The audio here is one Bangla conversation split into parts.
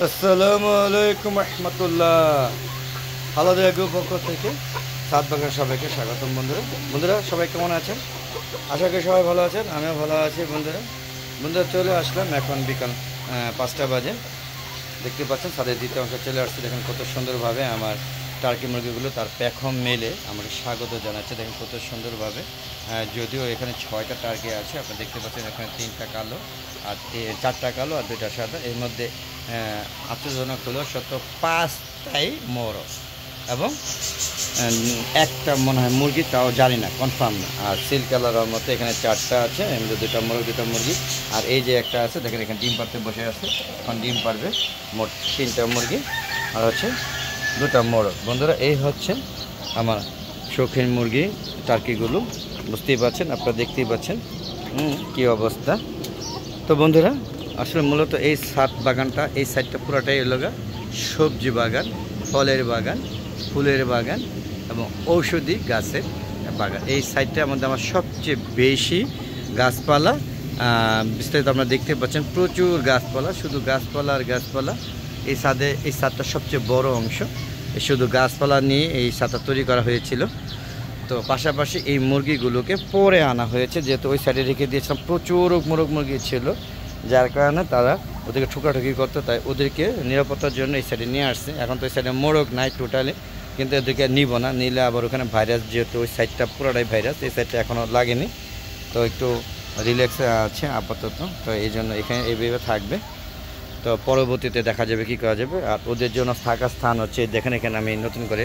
আসসালামু আলাইকুম রহমতুল্লাহ। আলাদা গ্রুপ পক্ষ থেকে সাত বাগান সবাইকে স্বাগতম। বন্ধুরা সবাই কেমন আছেন? আশা করি সবাই ভালো আছেন, আমিও ভালো আছি। বন্ধুরা চলে আসলাম, এখন বিকাল 5টা বাজে। দেখতে পাচ্ছেন ছাদের দ্বিতীয় অংশ চলে আসছে। দেখেন কত সুন্দরভাবে আমার টার্কি মুরগিগুলো তার পেখম মেলে আমাকে স্বাগত জানাচ্ছে। দেখেন কত সুন্দরভাবে। যদিও এখানে 6টা টার্কি আছে, আপনি দেখতে পাচ্ছেন এখানে 3টা কালো আর 4টা কালো আর 2টা সাদা। এর মধ্যে আশ্চর্যজনক হলো 5টাই মোর এবং একটা মনে হয় মুরগি, তাও জানি না, কনফার্ম না। আর সিল কালারের মতো এখানে 4টা আছে, এর মধ্যে 2টা মুরগি। আর এই যে একটা আছে, দেখেন এখানে ডিম পাড়তে বসে আছে, এখন ডিম পারবে। মোট 3টা মুরগি আর হচ্ছে 2টা মোরগ। বন্ধুরা এই হচ্ছে আমার শৌখিন মুরগি টার্কিগুলো, বুঝতেই পারছেন, আপনারা দেখতেই পাচ্ছেন কি অবস্থা। তো বন্ধুরা আসলে মূলত এই ছাদ বাগানটা, এই সাইডটা পুরোটাই হলো সবজি বাগান, ফলের বাগান, ফুলের বাগান এবং ঔষধি গাছের বাগান। এই সাইডটার মধ্যে আমার সবচেয়ে বেশি গাছপালা বিস্তারিত আপনারা দেখতে পাচ্ছেন, প্রচুর গাছপালা, শুধু গাছপালা আর গাছপালা। এই ছাদটা সবচেয়ে বড় অংশ, শুধু গাছপালা নিয়ে এই ছাদটা তৈরি করা হয়েছিল। তো পাশাপাশি এই মুরগিগুলোকে পরে আনা হয়েছে, যেহেতু ওই সাইডে রেখে দিয়েছিলাম, প্রচুর মুরগি ছিল, যার কারণে তারা ওদেরকে ঠুকাঠুকি করতো, তাই ওদেরকে নিরাপত্তার জন্য এই সাইডে নিয়ে আসছে। এখন তো এই সাইডে মোরগ নাই টোটালি, কিন্তু এদেরকে নিব না, নিলে আবার ওখানে ভাইরাস, যেহেতু ওই সাইডটা পুরোটাই ভাইরাস, এই সাইডটা এখনও লাগেনি, তো একটু রিল্যাক্সে আছে আপাতত। তো এই জন্য এখানে এইভাবে থাকবে, তো পরবর্তীতে দেখা যাবে কি করা যাবে। আর ওদের জন্য থাকার স্থান হচ্ছে দেখেন, এখানে আমি নতুন করে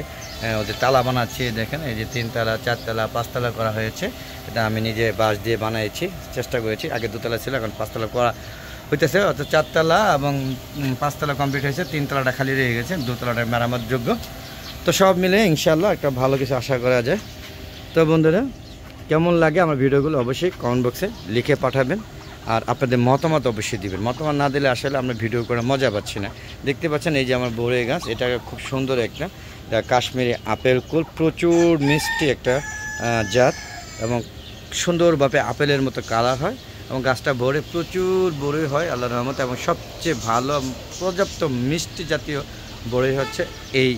ওদের তালা বানাচ্ছি। দেখেন এই যে 3 তালা 4 তালা 5 তালা করা হয়েছে, এটা আমি নিজে বাঁশ দিয়ে বানিয়েছি, চেষ্টা করেছি। আগে 2 তালা ছিল, এখন 5 তালা করা হইতেছে, অর্থাৎ 4 তালা এবং 5 তালা কমপ্লিট হয়েছে, 3 তালাটা খালি রয়ে গেছে, 2 তালাটা মেরামত যোগ্য। তো সব মিলে ইনশাল্লাহ একটা ভালো কিছু আশা করা যায়। তো বন্ধুরা কেমন লাগে আমার ভিডিওগুলো অবশ্যই কমেন্ট বক্সে লিখে পাঠাবেন, আর আপনাদের মতামত অবশ্যই দিবেন। মতামত না দিলে আসলে আমরা ভিডিও করে মজা পাচ্ছি না। দেখতে পাচ্ছেন এই যে আমার বড়ই গাছ, এটা খুব সুন্দর একটা কাশ্মীরি আপেল কুল, প্রচুর মিষ্টি একটা জাত এবং সুন্দরভাবে আপেলের মতো কালার হয় এবং গাছটা ভরে প্রচুর বড়ই হয় আল্লাহর রহমত। এবং সবচেয়ে ভালো পর্যাপ্ত মিষ্টি জাতীয় বড়ই হচ্ছে এই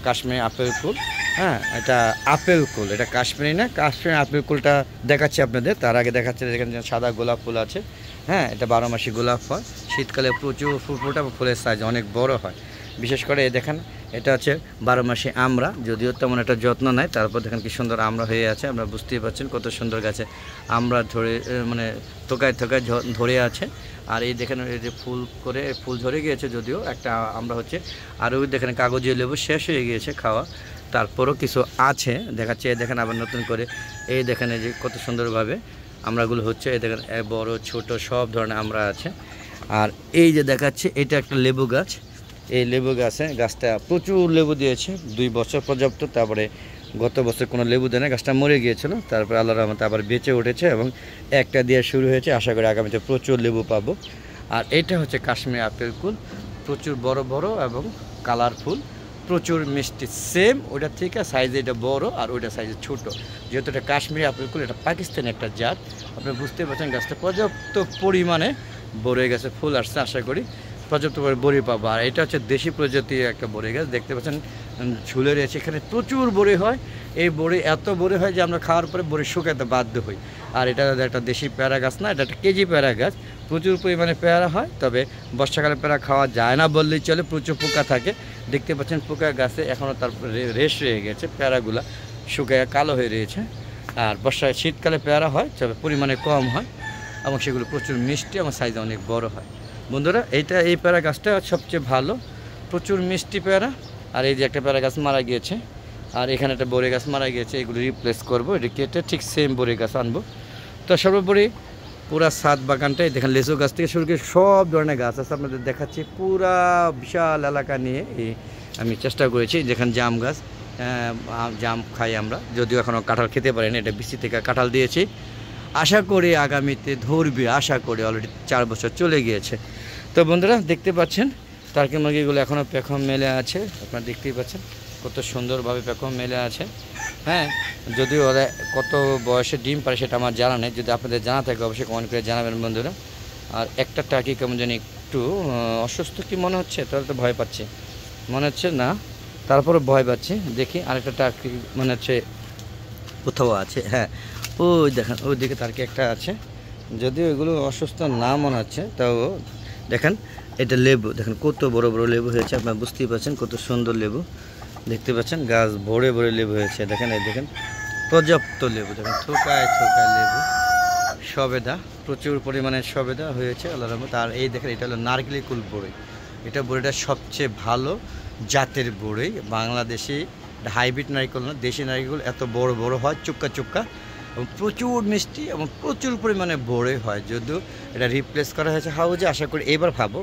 কাশ্মীরি আপেল কুল। হ্যাঁ, এটা আপেল কুল, এটা কাশ্মীরি না। কাশ্মীরি আপেল কুলটা দেখাচ্ছি আপনাদের, তার আগে দেখাচ্ছে এখানে সাদা গোলাপ ফুল আছে। হ্যাঁ, এটা 12 মাসি গোলাপ হয়, শীতকালে প্রচুর ফুল ফোটা, ফুলের সাইজ অনেক বড় হয়। বিশেষ করে দেখেন এটা হচ্ছে 12 মাসি আমরা, যদিও তেমন একটা যত্ন নাই, তারপর দেখেন কি সুন্দর আমরা হয়ে আছে। আমরা বুঝতেই পারছেন কত সুন্দর গাছে আমরা ধরে, মানে থোকায় ধরে আছে। আর এই দেখেন এই যে ফুল ঝরে গিয়েছে, যদিও একটা আমরা হচ্ছে। আর ওই দেখেন কাগজি লেবু শেষ হয়ে গিয়েছে খাওয়া, তারপরও কিছু আছে দেখাচ্ছে। এই দেখেন আবার নতুন করে এই দেখেন এই যে কত সুন্দরভাবে আমরাগুলো হচ্ছে। এই দেখেন বড় ছোট সব ধরনের আমরা আছে। আর এই যে দেখাচ্ছে এটা একটা লেবু গাছ, এই লেবু গাছটা প্রচুর লেবু দিয়েছে, 2 বছর পর্যাপ্ত। তারপরে গত বছর কোনো লেবু দেয় না, গাছটা মরে গিয়েছিল, তারপরে আল্লাহর রহমতে আবার বেঁচে উঠেছে এবং একটা দিয়ে শুরু হয়েছে। আশা করি আগামীতে প্রচুর লেবু পাবো। আর এটা হচ্ছে কাশ্মীরি আপেল কুল, প্রচুর বড় বড় এবং কালারফুল, প্রচুর মিষ্টি। সেম ওইটার থেকে সাইজে এটা বড় আর ওইটা সাইজে ছোট। যেহেতু এটা কাশ্মীরি আপেল কুল, এটা পাকিস্তানি একটা জাত, আপনি বুঝতে পারছেন। গাছটা পর্যাপ্ত পরিমাণে বড়ই গেছে, ফুল আসছে, আশা করি পর্যাপ্ত বড়ি পাবো। আর এটা হচ্ছে দেশি প্রজাতির একটা বড়ি গাছ, দেখতে পাচ্ছেন ঝুলে রয়েছে। এখানে প্রচুর বড়ি হয়, এই বড়ি এত বড়ি হয় যে আমরা খাওয়ার পরে বড়ি শুকাতে বাধ্য হই। আর এটা একটা দেশি পেয়ারা গাছ না, এটা একটা কেজি পেয়ারা গাছ, প্রচুর পরিমাণে পেয়ারা হয়। তবে বর্ষাকালে পেয়ারা খাওয়া যায় না বললেই চলে, প্রচুর পোকা থাকে। দেখতে পাচ্ছেন পোকা গাছে এখনও তার রেশ রয়ে গেছে, পেয়ারাগুলা শুকায় কালো হয়ে রয়েছে। আর বর্ষায় শীতকালে পেয়ারা হয়, তবে পরিমাণে কম হয় এবং সেগুলো প্রচুর মিষ্টি এবং সাইজ অনেক বড় হয়। বন্ধুরা এই পেয়ারা গাছটা সবচেয়ে ভালো, প্রচুর মিষ্টি পেয়ারা। আর এই যে একটা পেয়ারা গাছ মারা গিয়েছে, আর এখানে একটা বড়ি গাছ মারা গিয়েছে, এগুলো রিপ্লেস করবো, এটা কেটে ঠিক সেম বড়ি গাছ আনবো। তো সর্বোপরি পুরা ছাদ বাগানটাই দেখেন, লেচু গাছ থেকে শুরু করে সব ধরনের গাছ আছে, আপনাদের দেখাচ্ছি। পুরা বিশাল এলাকা নিয়ে আমি চেষ্টা করেছি। যেখানে জাম গাছ, জাম খাই আমরা, যদিও এখনও কাঁঠাল খেতে পারিনি, এটা বিচি থেকে কাঁঠাল দিয়েছি, আশা করি আগামীতে ধরবে, আশা করি। অলরেডি 4 বছর চলে গিয়েছে। তো বন্ধুরা দেখতে পাচ্ছেন টার্কি মুরগিগুলো এখনও পেখম মেলে আছে, আপনারা দেখতেই পাচ্ছেন কত সুন্দরভাবে পেখম মেলে আছে। হ্যাঁ, যদিও ওরা কত বয়সে ডিম পারে সেটা আমার জানা নেই, যদি আপনাদের জানা থাকে অবশ্যই কমেন্ট করে জানাবেন বন্ধুরা। আর একটা টার্কি কেমন জানি একটু অসুস্থ কি মনে হচ্ছে, তাহলে তো ভয় পাচ্ছি, মনে হচ্ছে না, তারপরে ভয় পাচ্ছি। দেখি আরেকটা টার্কি মনে হচ্ছে কোথাও আছে, হ্যাঁ ওই দেখেন ওই দিকে টার্কি একটা আছে, যদিও এগুলো অসুস্থ না মনে হচ্ছে, তাও দেখেন এটা লেবু, দেখেন কত বড় বড় লেবু হয়েছে, আপনারা বুঝতেই পারছেন কত সুন্দর লেবু দেখতে পাচ্ছেন, গাছ ভরে ভরে লেবু হয়েছে, দেখেন এই দেখেন পর্যাপ্ত লেবু, দেখেন থোকায় থোকায় লেবু, সবেদা প্রচুর পরিমাণে সবেদা হয়েছে আল্লাহর রহমতে। আর এই দেখেন এটা হলো নারকেলি কুল বড়ই, এটা বড়িটা সবচেয়ে ভালো জাতের বড়ই, বাংলাদেশি হাইব্রিড নারকেল না, দেশি নারকেল এত বড় বড় হয়, চুক্কা চুক্কা এবং প্রচুর মিষ্টি এবং প্রচুর পরিমাণে বড়ই হয়। যদিও এটা রিপ্লেস করা হয়েছে হাউজে, আশা করি এবার ভাবো,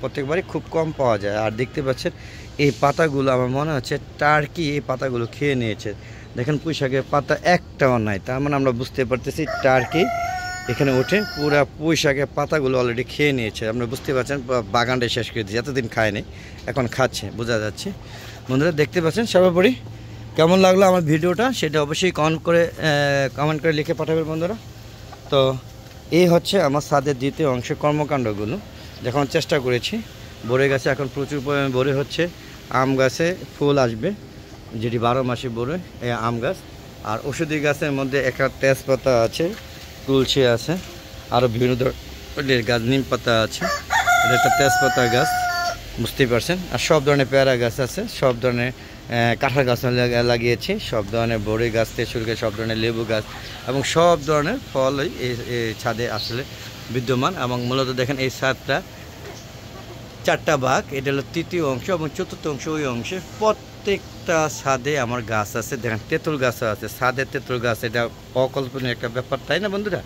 প্রত্যেকবারই খুব কম পাওয়া যায়। আর দেখতে পাচ্ছেন এই পাতাগুলো আমার মনে হচ্ছে টার্কি এই পাতাগুলো খেয়ে নিয়েছে, দেখেন পুঁই শাকের পাতা একটাও নাই, তার মানে আমরা বুঝতে পারতেছি টার্কি এখানে উঠে পুরা পুঁই শাকের পাতাগুলো অলরেডি খেয়ে নিয়েছে। আপনারা বুঝতে পারছেন বাগানটা শেষ করে দিয়েছে, এতদিন খায়নি এখন খাচ্ছে, বোঝা যাচ্ছে। বন্ধুরা দেখতে পাচ্ছেন, সর্বোপরি কেমন লাগলো আমার ভিডিওটা সেটা অবশ্যই কমেন্ট করে লিখে পাঠাবেন বন্ধুরা। তো এই হচ্ছে আমার ছাদের দ্বিতীয় অংশের কর্মকাণ্ডগুলো দেখানোর চেষ্টা করেছি। বড়ই গাছে এখন প্রচুর পরিমাণে বড়ই হচ্ছে, আম গাছে ফুল আসবে যেটি 12 মাসে বড়ই, এই আম গাছ। আর ওষুধি গাছের মধ্যে একটা তেজপাতা আছে, তুলসী আছে, আরও বিভিন্ন ধরনের গাছ, নিম পাতা আছে, এটা একটা তেজপাতা গাছ, বুঝতেই পারছেন। আর সব ধরনের পেয়ারা গাছ আছে, সব ধরনের কাঁঠাল গাছ লাগিয়েছি, সব ধরনের বড়ই গাছ থেকে শুরু করে সব ধরনের লেবু গাছ এবং সব ধরনের ফলই এই ছাদে আসলে বিদ্যমান। এবং মূলত দেখেন এই ছাদটা 4টা ভাগ, এটা হলো তৃতীয় অংশ এবং চতুর্থ অংশ ওই অংশে। প্রত্যেকটা ছাদে আমার গাছ আছে, দেখেন তেঁতুল গাছও আছে, ছাদে তেঁতুল গাছ, এটা অকল্পনীয় একটা ব্যাপার, তাই না বন্ধুরা?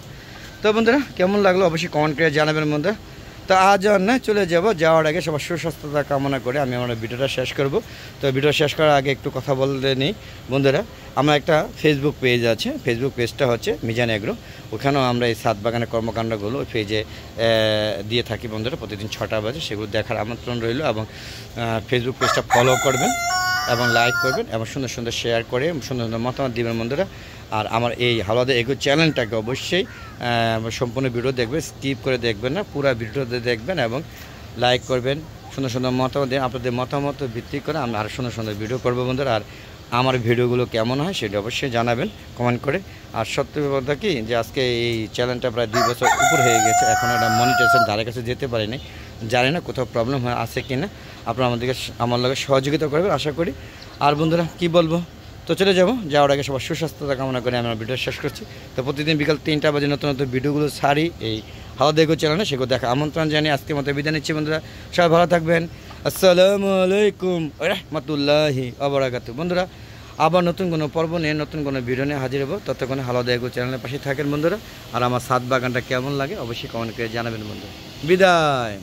তো বন্ধুরা কেমন লাগলো অবশ্যই কমেন্ট করে জানাবেন বন্ধুরা। তো আজ আর না, চলে যাওয়ার আগে সবার সুস্বাস্থ্যতা কামনা করে আমি আমার ভিডিওটা শেষ করব। তো ভিডিও শেষ করার আগে একটু কথা বলতে নেই বন্ধুরা, আমার একটা ফেসবুক পেজ আছে, ফেসবুক পেজটা হচ্ছে মিজান এগ্রো, ওখানেও আমরা এই ছাদ বাগানের কর্মকাণ্ডগুলো ওই পেজে দিয়ে থাকি বন্ধুরা, প্রতিদিন 6টা বাজে, সেগুলো দেখার আমন্ত্রণ রইল। এবং ফেসবুক পেজটা ফলো করবেন এবং লাইক করবেন এবং সুন্দর সুন্দর শেয়ার করে সুন্দর সুন্দর মতামত দিবেন বন্ধুরা। আর আমার এই হাওলাদা এগ্রো চ্যানেলটাকে অবশ্যই সম্পূর্ণ ভিডিও দেখবেন, স্কিপ করে দেখবেন না, পুরো ভিডিওতে দেখবেন এবং লাইক করবেন, সুন্দর সুন্দর মতামত দেন। আপনাদের মতামত ভিত্তি করে আমরা আরও সুন্দর সুন্দর ভিডিও করবো বন্ধুরা। আর আমার ভিডিওগুলো কেমন হয় সেটা অবশ্যই জানাবেন কমেন্ট করে। আর সত্যি কথা কি যে আজকে এই চ্যানেলটা প্রায় 2 বছর উপর হয়ে গেছে, এখন একটা মনিটাইজেশন ধারে কাছে যেতে পারিনি, জানি না কোথাও প্রবলেম আছে কি না, আপনারা আমার লগে সহযোগিতা করবেন আশা করি। আর বন্ধুরা কি বলবো, তো চলে যাওয়ার আগে সবার সুস্বাস্থ্যতা কামনা করে আমি আমার ভিডিও শেষ করছি। তো প্রতিদিন বিকাল 3টা বাজে নতুন নতুন ভিডিওগুলো ছাড়ি এই হাওলাদা এগ্রো চ্যানেলে, সেগুলো দেখা আমন্ত্রণ জানিয়ে আজকের মতো বিদায় নিচ্ছি বন্ধুরা। সবাই ভালো থাকবেন, আসসালামু আলাইকুম ওয়া রাহমাতুল্লাহি ওয়া বারাকাতুহু। বন্ধুরা আবার নতুন কোনো পর্ব নিয়ে নতুন কোনো ভিডিও নিয়ে হাজির হবো, ততক্ষণে হাওলাদা এগ্রো চ্যানেলের পাশে থাকেন বন্ধুরা। আর আমার ছাদ বাগানটা কেমন লাগে অবশ্যই কমেন্ট করে জানাবেন বন্ধুরা। বিদায়।